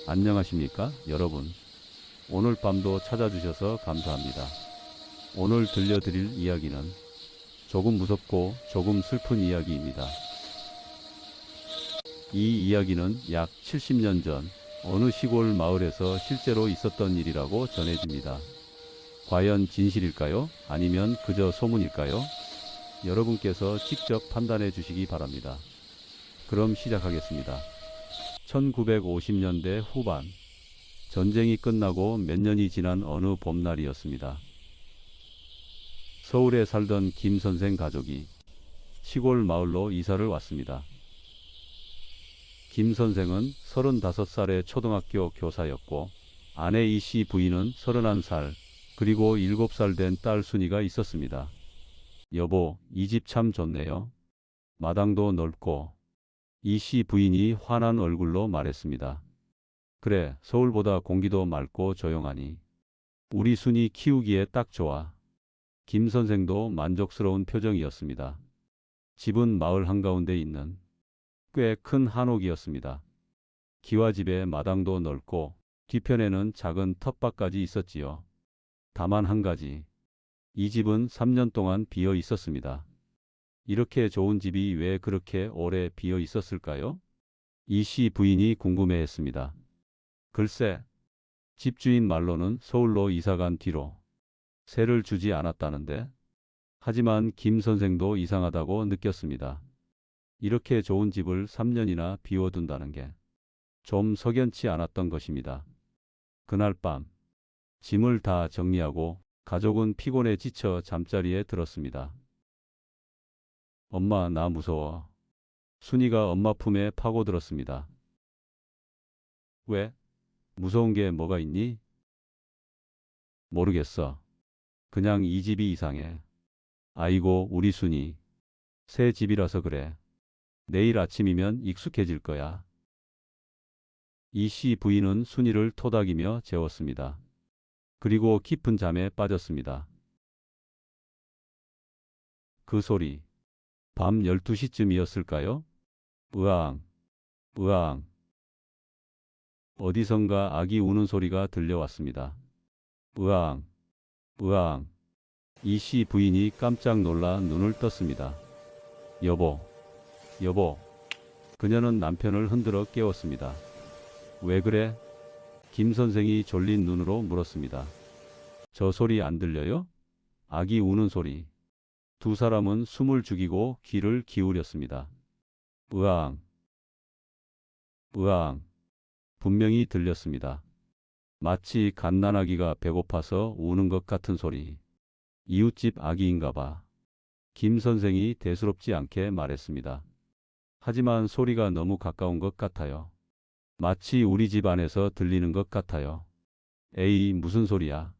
안녕하십니까, 여러분. 오늘 밤도 찾아주셔서 감사합니다. 오늘 들려드릴 이야기는 조금 무섭고 조금 슬픈 이야기입니다. 이 이야기는 약 70년 전 어느 시골 마을에서 실제로 있었던 일이라고 전해집니다. 과연 진실일까요? 아니면 그저 소문일까요? 여러분께서 직접 판단해 주시기 바랍니다. 그럼 시작하겠습니다. 1950년대 후반, 전쟁이 끝나고 몇 년이 지난 어느 봄날이었습니다. 서울에 살던 김 선생 가족이 시골 마을로 이사를 왔습니다. 김 선생은 35살의 초등학교 교사였고, 아내 이씨 부인은 31살, 그리고 7살 된 딸 순이가 있었습니다. 여보, 이 집 참 좋네요. 마당도 넓고. 이씨 부인이 환한 얼굴로 말했습니다. 그래, 서울보다 공기도 맑고 조용하니 우리 순이 키우기에 딱 좋아. 김 선생도 만족스러운 표정이었습니다. 집은 마을 한가운데 있는 꽤 큰 한옥이었습니다. 기와집에 마당도 넓고 뒤편에는 작은 텃밭까지 있었지요. 다만 한 가지, 이 집은 3년 동안 비어 있었습니다. 이렇게 좋은 집이 왜 그렇게 오래 비어 있었을까요? 이씨 부인이 궁금해했습니다. 글쎄, 집주인 말로는 서울로 이사간 뒤로 세를 주지 않았다는데, 하지만 김 선생도 이상하다고 느꼈습니다. 이렇게 좋은 집을 3년이나 비워둔다는 게 좀 석연치 않았던 것입니다. 그날 밤, 짐을 다 정리하고 가족은 피곤에 지쳐 잠자리에 들었습니다. 엄마, 나 무서워. 순이가 엄마 품에 파고들었습니다. 왜? 무서운 게 뭐가 있니? 모르겠어. 그냥 이 집이 이상해. 아이고, 우리 순이. 새 집이라서 그래. 내일 아침이면 익숙해질 거야. 이씨 부인은 순이를 토닥이며 재웠습니다. 그리고 깊은 잠에 빠졌습니다. 그 소리, 밤 12시쯤이었을까요? 으앙, 으앙. 어디선가 아기 우는 소리가 들려왔습니다. 으앙, 으앙. 이씨 부인이 깜짝 놀라 눈을 떴습니다. 여보, 여보. 그녀는 남편을 흔들어 깨웠습니다. 왜 그래? 김 선생이 졸린 눈으로 물었습니다. 저 소리 안 들려요? 아기 우는 소리. 두 사람은 숨을 죽이고 귀를 기울였습니다. 으앙, 으앙. 분명히 들렸습니다. 마치 갓난아기가 배고파서 우는 것 같은 소리. 이웃집 아기인가 봐. 김 선생이 대수롭지 않게 말했습니다. 하지만 소리가 너무 가까운 것 같아요. 마치 우리 집 안에서 들리는 것 같아요. 에이, 무슨 소리야.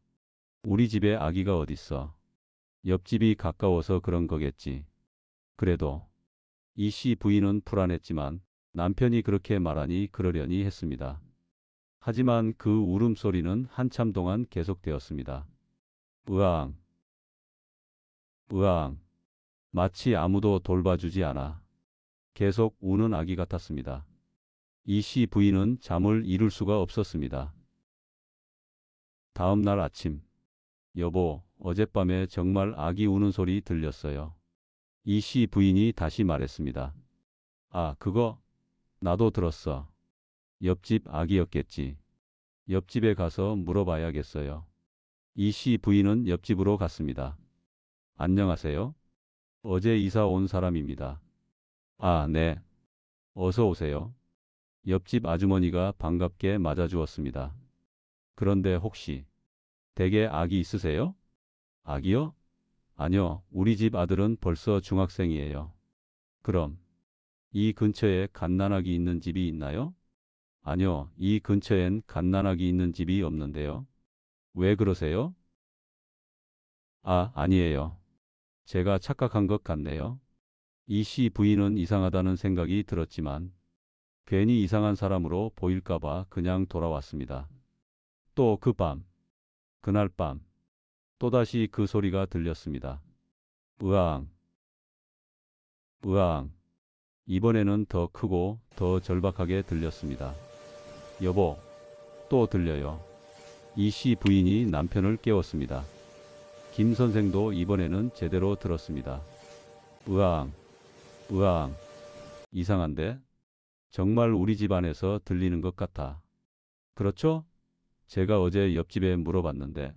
우리 집에 아기가 어딨어. 옆집이 가까워서 그런 거겠지. 그래도 이씨 부인은 불안했지만 남편이 그렇게 말하니 그러려니 했습니다. 하지만 그 울음소리는 한참 동안 계속되었습니다. 으앙, 으앙. 마치 아무도 돌봐주지 않아 계속 우는 아기 같았습니다. 이씨 부인은 잠을 이룰 수가 없었습니다. 다음 날 아침, 여보, 어젯밤에 정말 아기 우는 소리 들렸어요. 이씨 부인이 다시 말했습니다. 아, 그거? 나도 들었어. 옆집 아기였겠지. 옆집에 가서 물어봐야겠어요. 이씨 부인은 옆집으로 갔습니다. 안녕하세요. 어제 이사 온 사람입니다. 아, 네. 어서 오세요. 옆집 아주머니가 반갑게 맞아주었습니다. 그런데 혹시 댁에 아기 있으세요? 아기요? 아니요, 우리 집 아들은 벌써 중학생이에요. 그럼 이 근처에 갓난아기 있는 집이 있나요? 아니요, 이 근처엔 갓난아기 있는 집이 없는데요. 왜 그러세요? 아, 아니에요. 제가 착각한 것 같네요. 이씨 부인은 이상하다는 생각이 들었지만 괜히 이상한 사람으로 보일까봐 그냥 돌아왔습니다. 또 그 밤, 그날 밤, 또다시 그 소리가 들렸습니다. 으앙, 으앙. 이번에는 더 크고 더 절박하게 들렸습니다. 여보, 또 들려요. 이 씨 부인이 남편을 깨웠습니다. 김 선생도 이번에는 제대로 들었습니다. 으앙, 으앙, 이상한데? 정말 우리 집 안에서 들리는 것 같아. 그렇죠? 제가 어제 옆집에 물어봤는데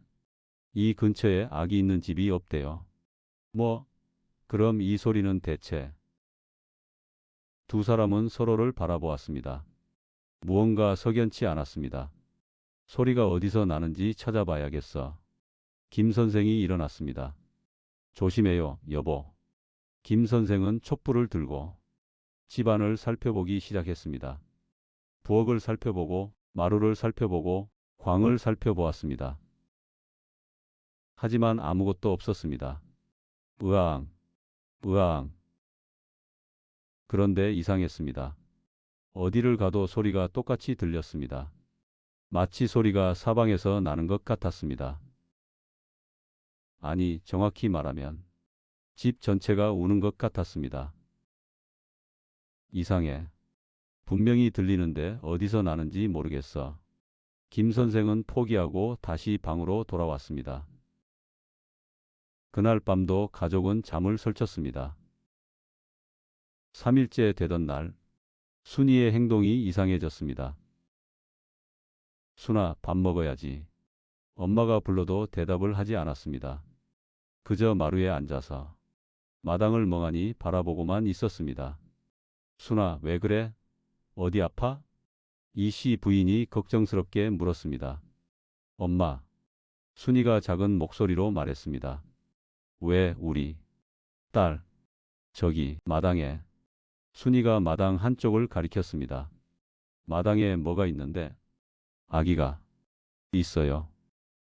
이 근처에 아기 있는 집이 없대요. 뭐, 그럼 이 소리는 대체? 두 사람은 서로를 바라보았습니다. 무언가 석연치 않았습니다. 소리가 어디서 나는지 찾아봐야겠어. 김 선생이 일어났습니다. 조심해요, 여보. 김 선생은 촛불을 들고 집안을 살펴보기 시작했습니다. 부엌을 살펴보고 마루를 살펴보고 광을 살펴보았습니다. 하지만 아무것도 없었습니다. 으앙, 으앙. 그런데 이상했습니다. 어디를 가도 소리가 똑같이 들렸습니다. 마치 소리가 사방에서 나는 것 같았습니다. 아니, 정확히 말하면 집 전체가 우는 것 같았습니다. 이상해. 분명히 들리는데 어디서 나는지 모르겠어. 김 선생은 포기하고 다시 방으로 돌아왔습니다. 그날 밤도 가족은 잠을 설쳤습니다. 3일째 되던 날, 순이의 행동이 이상해졌습니다. 순아, 밥 먹어야지. 엄마가 불러도 대답을 하지 않았습니다. 그저 마루에 앉아서 마당을 멍하니 바라보고만 있었습니다. 순아, 왜 그래? 어디 아파? 이 씨 부인이 걱정스럽게 물었습니다. 엄마, 순이가 작은 목소리로 말했습니다. 왜 우리 딸, 저기 마당에. 순이가 마당 한쪽을 가리켰습니다. 마당에 뭐가 있는데? 아기가 있어요.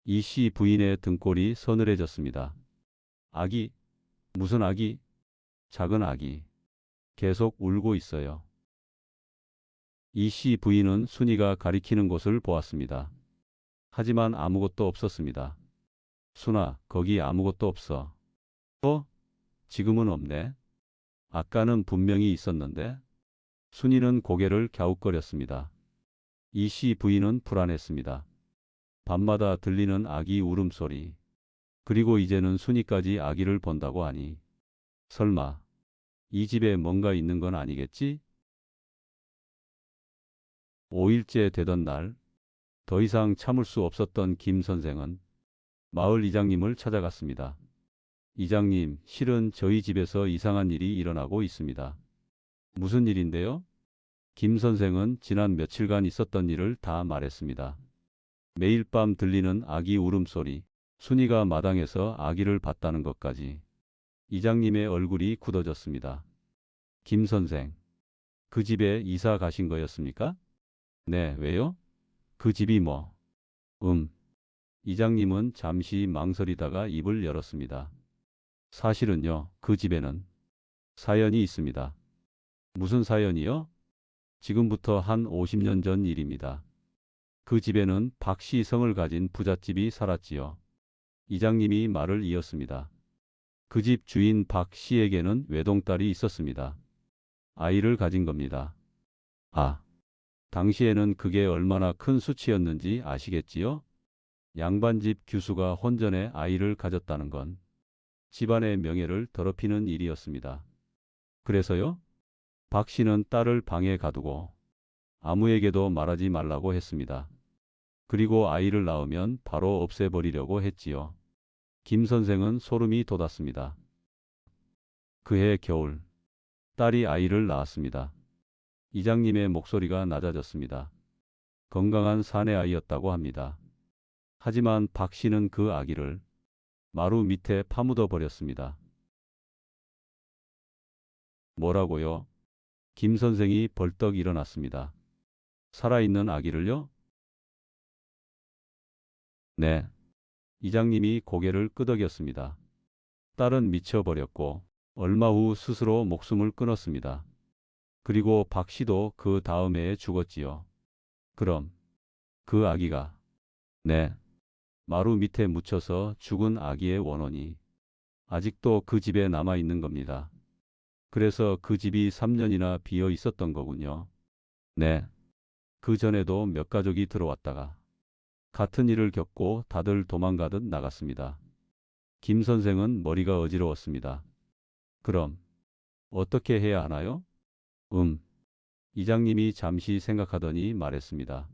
이 씨 부인의 등골이 서늘해졌습니다. 아기? 무슨 아기? 작은 아기. 계속 울고 있어요. 이 씨 부인은 순이가 가리키는 곳을 보았습니다. 하지만 아무것도 없었습니다. 순아, 거기 아무것도 없어. 어? 지금은 없네. 아까는 분명히 있었는데. 순이는 고개를 갸웃거렸습니다. 이 씨 부인은 불안했습니다. 밤마다 들리는 아기 울음소리. 그리고 이제는 순이까지 아기를 본다고 하니. 설마 이 집에 뭔가 있는 건 아니겠지? 5일째 되던 날, 더 이상 참을 수 없었던 김 선생은 마을 이장님을 찾아갔습니다. 이장님, 실은 저희 집에서 이상한 일이 일어나고 있습니다. 무슨 일인데요? 김 선생은 지난 며칠간 있었던 일을 다 말했습니다. 매일 밤 들리는 아기 울음소리, 순이가 마당에서 아기를 봤다는 것까지. 이장님의 얼굴이 굳어졌습니다. 김 선생, 그 집에 이사 가신 거였습니까? 네, 왜요? 그 집이 뭐? 이장님은 잠시 망설이다가 입을 열었습니다. 사실은요, 그 집에는 사연이 있습니다. 무슨 사연이요? 지금부터 한 50년 전 일입니다. 그 집에는 박씨 성을 가진 부잣집이 살았지요. 이장님이 말을 이었습니다. 그 집 주인 박씨에게는 외동딸이 있었습니다. 아이를 가진 겁니다. 아, 당시에는 그게 얼마나 큰 수치였는지 아시겠지요? 양반집 규수가 혼전에 아이를 가졌다는 건 집안의 명예를 더럽히는 일이었습니다. 그래서요? 박 씨는 딸을 방에 가두고 아무에게도 말하지 말라고 했습니다. 그리고 아이를 낳으면 바로 없애버리려고 했지요. 김 선생은 소름이 돋았습니다. 그해 겨울, 딸이 아이를 낳았습니다. 이장님의 목소리가 낮아졌습니다. 건강한 사내 아이였다고 합니다. 하지만 박 씨는 그 아기를 마루 밑에 파묻어 버렸습니다. 뭐라고요? 김 선생이 벌떡 일어났습니다. 살아있는 아기를요? 네. 이장님이 고개를 끄덕였습니다. 딸은 미쳐버렸고 얼마 후 스스로 목숨을 끊었습니다. 그리고 박 씨도 그 다음 해에 죽었지요. 그럼 그 아기가 네. 마루 밑에 묻혀서 죽은 아기의 원혼이 아직도 그 집에 남아 있는 겁니다. 그래서 그 집이 3년이나 비어 있었던 거군요. 네. 그 전에도 몇 가족이 들어왔다가 같은 일을 겪고 다들 도망가듯 나갔습니다. 김 선생은 머리가 어지러웠습니다. 그럼 어떻게 해야 하나요? 이장님이 잠시 생각하더니 말했습니다.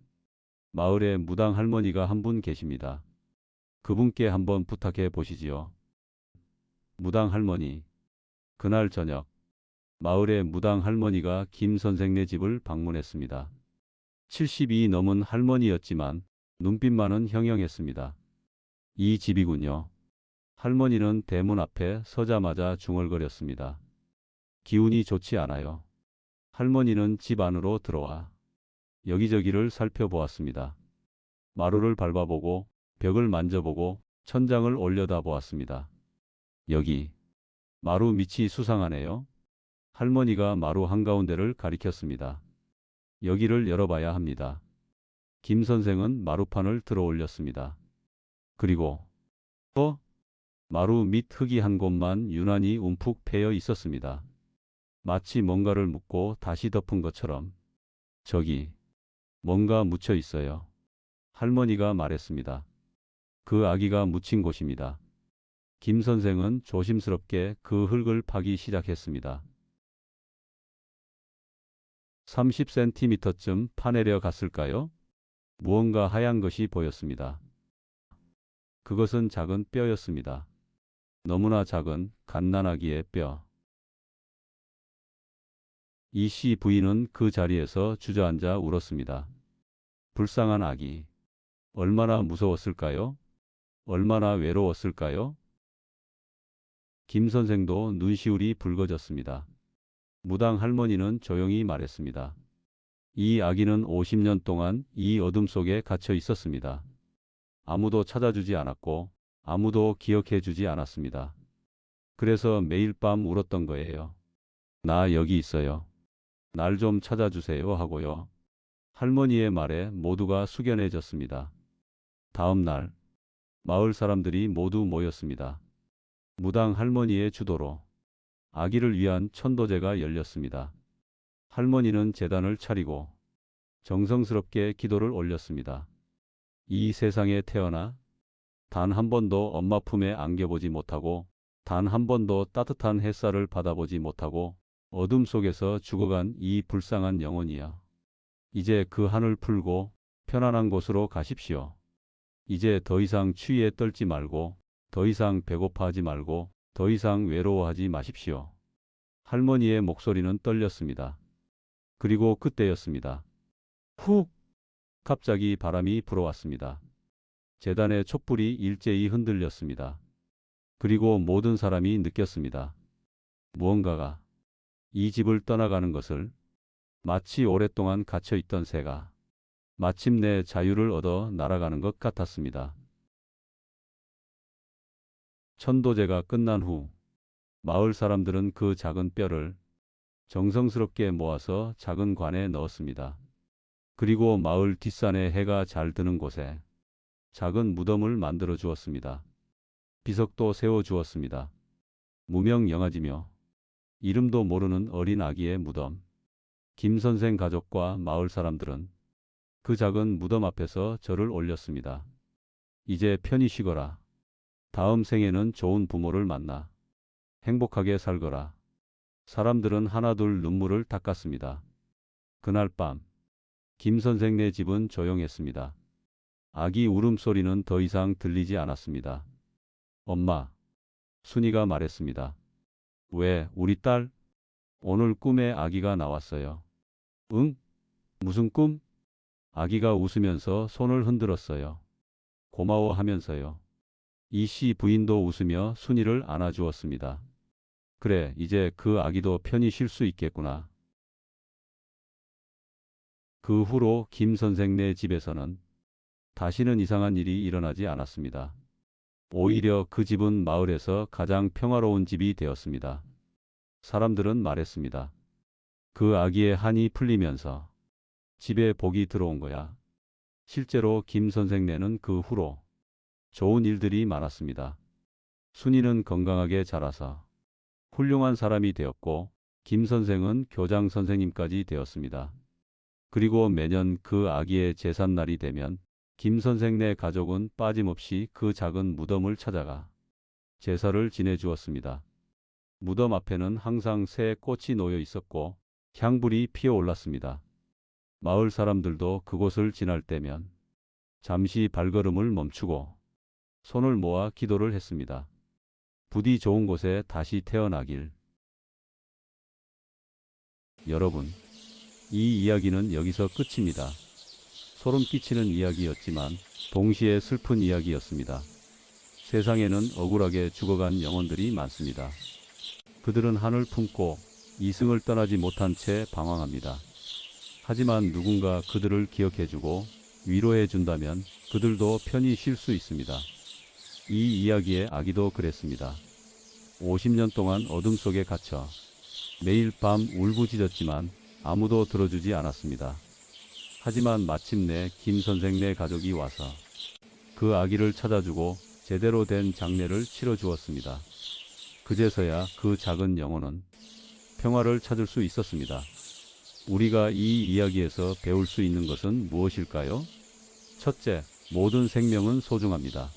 마을에 무당 할머니가 한 분 계십니다. 그분께 한번 부탁해 보시지요. 무당 할머니. 그날 저녁 마을의 무당 할머니가 김 선생네 집을 방문했습니다. 70이 넘은 할머니였지만 눈빛만은 형형했습니다. 이 집이군요. 할머니는 대문 앞에 서자마자 중얼거렸습니다. 기운이 좋지 않아요. 할머니는 집 안으로 들어와 여기저기를 살펴보았습니다. 마루를 밟아보고 벽을 만져보고 천장을 올려다보았습니다. 여기 마루 밑이 수상하네요. 할머니가 마루 한가운데를 가리켰습니다. 여기를 열어봐야 합니다. 김 선생은 마루판을 들어 올렸습니다. 그리고 마루 밑 흙이 한 곳만 유난히 움푹 패여 있었습니다. 마치 뭔가를 묻고 다시 덮은 것처럼. 저기 뭔가 묻혀 있어요. 할머니가 말했습니다. 그 아기가 묻힌 곳입니다. 김 선생은 조심스럽게 그 흙을 파기 시작했습니다. 30cm쯤 파내려 갔을까요? 무언가 하얀 것이 보였습니다. 그것은 작은 뼈였습니다. 너무나 작은 갓난아기의 뼈. 이 씨 부인은 그 자리에서 주저앉아 울었습니다. 불쌍한 아기. 얼마나 무서웠을까요? 얼마나 외로웠을까요? 김 선생도 눈시울이 붉어졌습니다. 무당 할머니는 조용히 말했습니다. 이 아기는 50년 동안 이 어둠 속에 갇혀 있었습니다. 아무도 찾아주지 않았고 아무도 기억해 주지 않았습니다. 그래서 매일 밤 울었던 거예요. 나 여기 있어요. 날 좀 찾아주세요 하고요. 할머니의 말에 모두가 숙연해졌습니다. 다음 날 마을 사람들이 모두 모였습니다. 무당 할머니의 주도로 아기를 위한 천도제가 열렸습니다. 할머니는 제단을 차리고 정성스럽게 기도를 올렸습니다. 이 세상에 태어나 단 한 번도 엄마 품에 안겨보지 못하고 단 한 번도 따뜻한 햇살을 받아보지 못하고 어둠 속에서 죽어간 이 불쌍한 영혼이여. 이제 그 한을 풀고 편안한 곳으로 가십시오. 이제 더 이상 추위에 떨지 말고 더 이상 배고파하지 말고 더 이상 외로워하지 마십시오. 할머니의 목소리는 떨렸습니다. 그리고 그때였습니다. 훅! 갑자기 바람이 불어왔습니다. 제단의 촛불이 일제히 흔들렸습니다. 그리고 모든 사람이 느꼈습니다. 무언가가 이 집을 떠나가는 것을, 마치 오랫동안 갇혀있던 새가 마침내 자유를 얻어 날아가는 것 같았습니다. 천도제가 끝난 후 마을 사람들은 그 작은 뼈를 정성스럽게 모아서 작은 관에 넣었습니다. 그리고 마을 뒷산에 해가 잘 드는 곳에 작은 무덤을 만들어 주었습니다. 비석도 세워 주었습니다. 무명 영아지며 이름도 모르는 어린 아기의 무덤. 김 선생 가족과 마을 사람들은 그 작은 무덤 앞에서 절을 올렸습니다. 이제 편히 쉬거라. 다음 생에는 좋은 부모를 만나 행복하게 살거라. 사람들은 하나둘 눈물을 닦았습니다. 그날 밤 김 선생네 집은 조용했습니다. 아기 울음소리는 더 이상 들리지 않았습니다. 엄마, 순이가 말했습니다. 왜, 우리 딸? 오늘 꿈에 아기가 나왔어요. 응? 무슨 꿈? 아기가 웃으면서 손을 흔들었어요. 고마워하면서요. 이 씨 부인도 웃으며 순이를 안아주었습니다. 그래, 이제 그 아기도 편히 쉴 수 있겠구나. 그 후로 김 선생네 집에서는 다시는 이상한 일이 일어나지 않았습니다. 오히려 그 집은 마을에서 가장 평화로운 집이 되었습니다. 사람들은 말했습니다. 그 아기의 한이 풀리면서 집에 복이 들어온 거야. 실제로 김 선생네는 그 후로 좋은 일들이 많았습니다. 순이는 건강하게 자라서 훌륭한 사람이 되었고 김 선생은 교장 선생님까지 되었습니다. 그리고 매년 그 아기의 제삿날이 되면 김 선생네 가족은 빠짐없이 그 작은 무덤을 찾아가 제사를 지내주었습니다. 무덤 앞에는 항상 새 꽃이 놓여 있었고 향불이 피어올랐습니다. 마을 사람들도 그곳을 지날 때면 잠시 발걸음을 멈추고 손을 모아 기도를 했습니다. 부디 좋은 곳에 다시 태어나길. 여러분, 이 이야기는 여기서 끝입니다. 소름 끼치는 이야기였지만 동시에 슬픈 이야기였습니다. 세상에는 억울하게 죽어간 영혼들이 많습니다. 그들은 한을 품고 이승을 떠나지 못한 채 방황합니다. 하지만 누군가 그들을 기억해주고 위로해준다면 그들도 편히 쉴 수 있습니다. 이 이야기의 아기도 그랬습니다. 50년 동안 어둠 속에 갇혀 매일 밤 울부짖었지만 아무도 들어주지 않았습니다. 하지만 마침내 김 선생네 가족이 와서 그 아기를 찾아주고 제대로 된 장례를 치러주었습니다. 그제서야 그 작은 영혼은 평화를 찾을 수 있었습니다. 우리가 이 이야기에서 배울 수 있는 것은 무엇일까요? 첫째, 모든 생명은 소중합니다.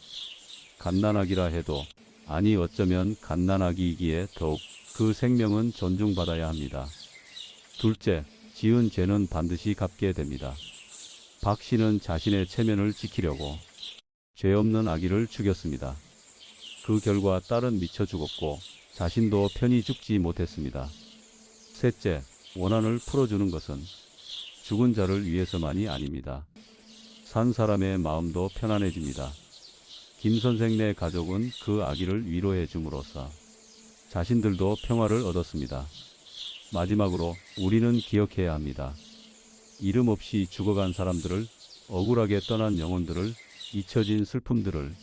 갓난아기라 해도, 아니 어쩌면 갓난아기이기에 더욱 그 생명은 존중받아야 합니다. 둘째, 지은 죄는 반드시 갚게 됩니다. 박 씨는 자신의 체면을 지키려고 죄 없는 아기를 죽였습니다. 그 결과 딸은 미쳐 죽었고 자신도 편히 죽지 못했습니다. 셋째, 원한을 풀어주는 것은 죽은 자를 위해서만이 아닙니다. 산 사람의 마음도 편안해집니다. 김 선생네 가족은 그 아기를 위로해 줌으로써 자신들도 평화를 얻었습니다. 마지막으로 우리는 기억해야 합니다. 이름 없이 죽어간 사람들을, 억울하게 떠난 영혼들을, 잊혀진 슬픔들을,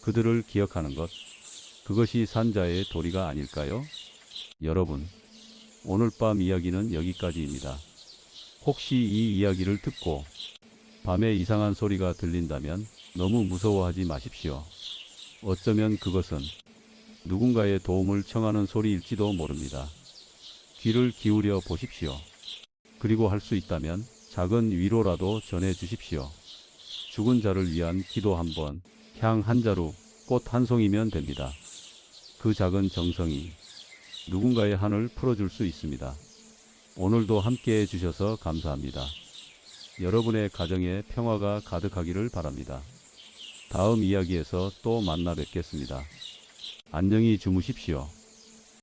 그들을 기억하는 것, 그것이 산자의 도리가 아닐까요? 여러분, 오늘 밤 이야기는 여기까지입니다. 혹시 이 이야기를 듣고 밤에 이상한 소리가 들린다면 너무 무서워하지 마십시오. 어쩌면 그것은 누군가의 도움을 청하는 소리일지도 모릅니다. 귀를 기울여 보십시오. 그리고 할 수 있다면 작은 위로라도 전해 주십시오. 죽은 자를 위한 기도 한 번, 향 한 자루, 꽃 한 송이면 됩니다. 그 작은 정성이 누군가의 한을 풀어줄 수 있습니다. 오늘도 함께 해주셔서 감사합니다. 여러분의 가정에 평화가 가득하기를 바랍니다. 다음 이야기에서 또 만나 뵙겠습니다. 안녕히 주무십시오.